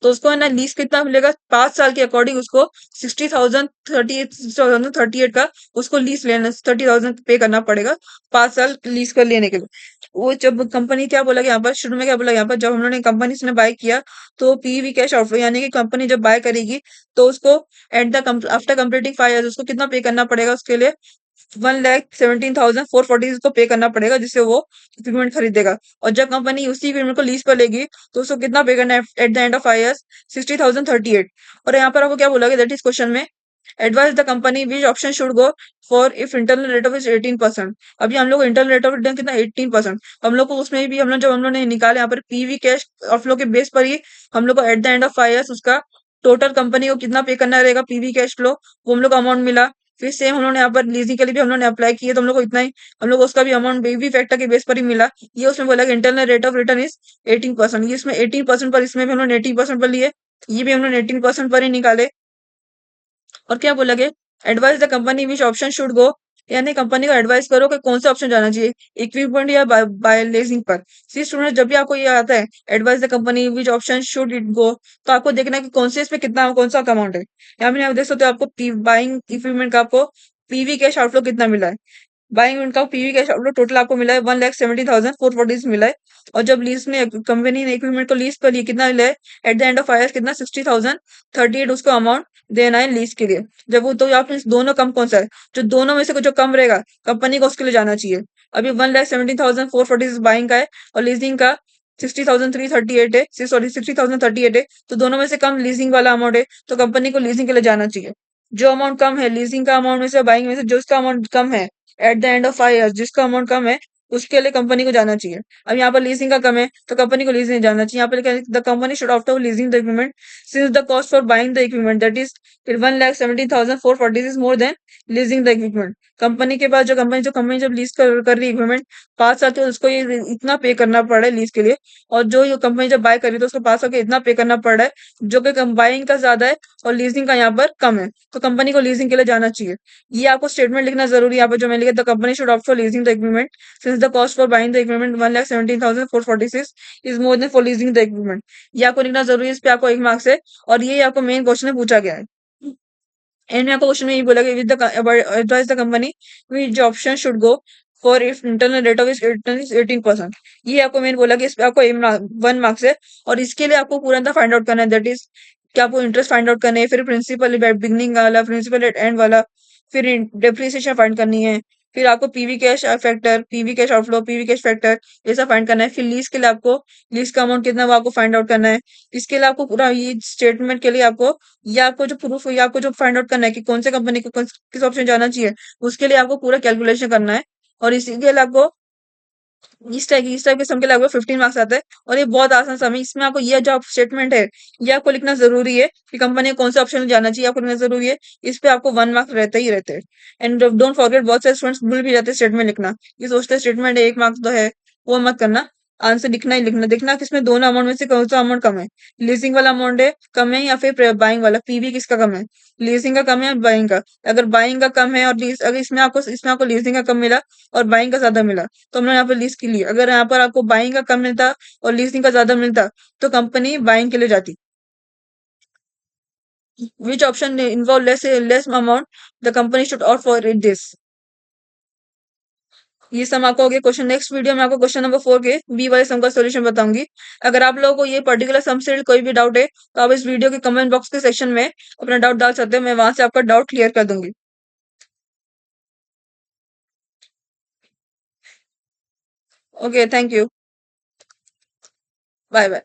है ना लीज कितना मिलेगा, 5 साल के अकॉर्डिंग उसको 60,038 का उसको लीज लेना, 30,000 पे करना पड़ेगा 5 साल लीज कर लेने के लिए। वो जब कंपनी क्या बोला कि यहाँ पर शुरू में क्या बोला, यहाँ पर जब हम लोगों ने कंपनी से बाय किया तो पीवी कैश आउटफ्लो, यानी कि कंपनी जब बाय करेगी तो उसको at the after completing 5 years उसको कितना पे करना पड़ेगा, उसके लिए 1,17,440 को पे करना पड़ेगा, जिससे वो इक्विपमेंट खरीदेगा। और जब कंपनी उसी इक्विपमेंट को लीज पर लेगी तो उसको कितना पे करना है eight the end of 5 years, 60,038। और यहाँ पर आपको क्या बोला, दैट इज क्वेश्चन में advise the company which option should go for if internal rate of is 18%। अभी हम लोग इंटरनल रेट ऑफ रिटर्न कितना, 18%। हम लोग को उसमें भी हम लोग जब हम लोग ने निकाले यहाँ पर पीवी कैश ऑफ के बेस पर ही हम लोग को eight the end of 5 years उसका टोटल कंपनी को कितना पे करना रहेगा पीवी कैश फ्लो, वो हम लोग को अमाउंट मिला। फिर सेम हम लोग ने यहाँ पर लीजिंग के लिए भी हम लोग ने अप्लाई किया तो हम लोग को इतना ही, हम लोग को उसका भी अमाउंट बेबी फैक्टर के बेस पर ही मिला। ये उसमें बोला कि internal rate of return is 18%, ये इसमें 18% पर, इसमें भी हम लोग ने 18% पर लिए, ये भी हम लोग ने 18% पर ही निकाले। और क्या बोला गया, advice the company which option should go, यानी कंपनी को एडवाइस करो कि कौन सा ऑप्शन जाना चाहिए, इक्विपमेंट या बाय लीजिंग पर। सी स्टूडेंट, जब भी आपको ये आता है advice the company which option should it go, तो आपको देखना है कि कौन से इसमें कितना कौन सा अमाउंट है। यहाँ पे आप देख सकते हो आपको बाइंग इक्विपमेंट का आपको पीवी कैश आउटफ्लो कितना मिला है। बाइंग उनका पीवी कैश आउटफ्लो टोटल आपको मिला है 1,70,440 मिला है। और जब लीज ने कंपनी ने इक्विपमेंट को लीज पर लिया कितना मिला है eight the end of five कितना, 60,038 उसको अमाउंट देना है लीज के लिए। जब वो, तो आप इस दोनों कम कौन सा है, जो दोनों में से जो कम रहेगा कंपनी को उसके लिए जाना चाहिए। अभी 1,70,440 बाइंग का है और लीजिंग का 60,338 है, सॉरी 60,038 है, तो दोनों में से कम लीजिंग वाला अमाउंट है, तो कंपनी को लीजिंग के लिए जाना चाहिए। जो अमाउंट कम है लीजिंग का अमाउंट में से, बाइंग में से जो इसका अमाउंट कम है eight the end of 5 years जिसका अमाउंट कम है, उसके लिए कंपनी को जाना चाहिए। अब यहाँ पर लीजिंग का कम है तो कंपनी को लीजिंग जाना चाहिए। यहाँ पर the company should opt for leasing the equipment since the cost for buying the equipment that is 1,70,440 is more than leasing the equipment. Company के पास जो कंपनी जब लीज कर रही है इक्विपमेंट 5 साल के, उसको ये इतना पे करना पड़ रहा है लीज के लिए। और जो ये कंपनी जब बाय कर रही है तो उसको 5 साल के इतना पे करना पड़ रहा है, जो कि बाइंग का ज्यादा है और लीजिंग का यहाँ पर कम है, तो कंपनी को लीजिंग के लिए जाना चाहिए। ये आपको स्टेटमेंट लिखना जरूरी है। यहाँ पर जो मैंने लिखा, the company should opt for leasing the equipment since the cost for buying the equipment 1,17,446 is more than for leasing the equipment. ये आपको लिखना जरूरी है, इस पे आपको 1 मार्क्स है और ये आपको मेन क्वेश्चन में पूछा गया है। एंड में आपको क्वेश्चन में ये बोला कि with the advice the company which option should go for if internal rate of return is 18%। ये आपको मेन बोला कि इस पे आपको 1 मार्क्स है और इसके लिए आपको पूरा फाइंड आउट करना है, दैट इज क्या आपको इंटरेस्ट फाइंड आउट करना है, फिर प्रिंसिपल बिगनिंग वाला, प्रिंसिपल एट एंड वाला, फिर डेप्रिसिएशन फाइंड करनी है, फिर आपको PV cash factor, PV cash outflow, PV cash factor ये सब फाइंड करना है। फिर लीज के लिए आपको लीज का अमाउंट कितना वो आपको फाइंड आउट करना है। इसके लिए आपको पूरा ये स्टेटमेंट के लिए आपको, या आपको जो प्रूफ है, या आपको जो फाइंड आउट करना है कि कौन से कंपनी को किस ऑप्शन जाना चाहिए, उसके लिए आपको पूरा कैलकुलेशन करना है। और इसी के लिए आपको इस टाइप के सम के लिए आपको 15 मार्क्स आता है। और ये बहुत आसान सम है, इसमें आपको ये जो स्टेटमेंट है ये आपको लिखना जरूरी है कि कंपनी को कौन से ऑप्शन में जाना चाहिए, आपको लिखना जरूरी है। इस पे आपको 1 मार्क्स रहते ही रहते हैं। एंड डोंट फॉरगेट, बहुत सारे स्टूडेंट्स भूल भी जाते हैं स्टेटमेंट लिखना, ये सोचते हैं स्टेटमेंट 1 मार्क्स तो है, वो मत करना। आंसर लिखना ही लिखना, देखना किसमें दोनों अमाउंट में से कौन सा अमाउंट कम है, लीजिंग वाला अमाउंट है कम है या फिर बाइंग वाला, पीवी किसका कम है, लीजिंग का कम है या बाइंग का। अगर बाइंग का कम है और लीज, अगर इसमें आपको लीजिंग का कम मिला और बाइंग का ज्यादा मिला तो हमने यहाँ पर लीज के लिए, अगर यहाँ पर आपको बाइंग का कम मिलता और लीजिंग का ज्यादा मिलता तो कंपनी बाइंग के लिए जाती। Which option involve less amount? The company should opt for it this. ये सम आपका हो गया क्वेश्चन। नेक्स्ट वीडियो में आपको क्वेश्चन नंबर 4 के बी वाले सम का सॉल्यूशन बताऊंगी। अगर आप लोगों को ये पर्टिकुलर सम से रिलेटेड कोई भी डाउट है तो आप इस वीडियो के कमेंट बॉक्स के सेक्शन में अपना डाउट डाल सकते हैं, मैं वहां से आपका डाउट क्लियर कर दूंगी। Okay, thank you, bye bye.